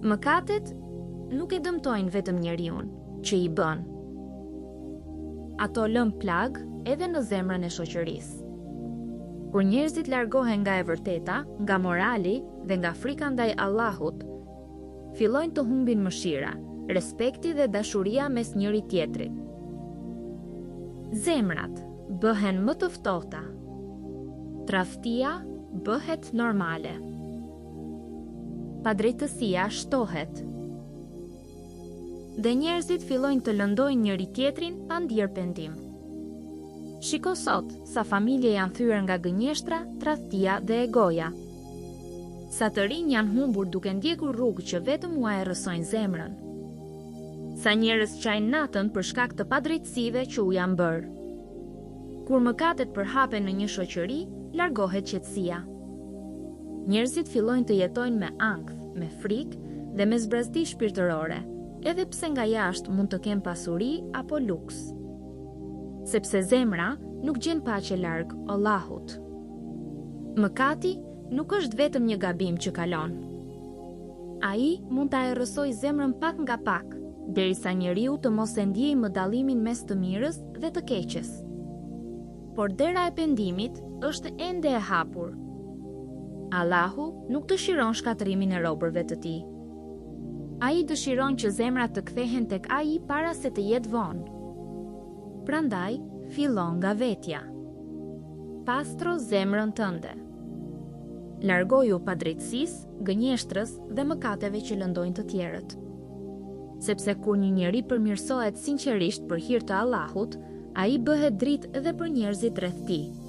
Mëkatet nuk e dëmtojnë vetëm njeriun që i bën. Ato lën plag edhe në zemrën e shoqërisë. Kur njerëzit largohen nga e vërteta, nga morali dhe nga frika ndaj Allahut, fillojnë të humbin mëshira, respekti dhe dashuria mes njëri tjetrit. Zemrat bëhen më të ftohta. Tradhtia bëhet normale. Padrejtësia shtohet. Dhe njerëzit fillojnë të lëndojnë njëri tjetrin pa ndier pendim. Shiko sot sa familje janë thyer nga gënjeshtra, tradhtia dhe egoja. Sa të rinj janë humbur duke ndjekur rrugë që vetëm ua e rrësojnë zemrën. Sa njerëz çajnë natën për shkak të padrejtësive që u janë bërë. Kur mëkatet përhapen në një shoqëri, largohet qetësia. Njerëzit fillojnë të jetojnë me ankth, me frikë dhe me zbrazdi shpirtërore, edhe pse nga jashtë mund të kenë pasuri apo luks. Sepse zemra nuk gjen paqe larg Allahut. Mëkati nuk është vetëm një gabim që kalon. Ai mund ta errësojë zemrën pak nga pak, derisa njeriu të mos e ndjejë më dallimin mes të mirës dhe të keqes. Por dera e pendimit është ende e hapur. Allahu nuk dëshiron shkatrimin e robërve të tij. Ai dëshiron që zemrat të kthehen tek ai para se të jetë vonë. Prandaj, fillon nga vetja. Pastro zemrën tënde. Largoju padrejtësisë, gënjeshtrës dhe mëkateve që lëndojnë të tjerët. Sepse kur një njeri përmirësohet sinqerisht për hir të Allahut, ai bëhet dritë edhe për njerëzit rreth tij.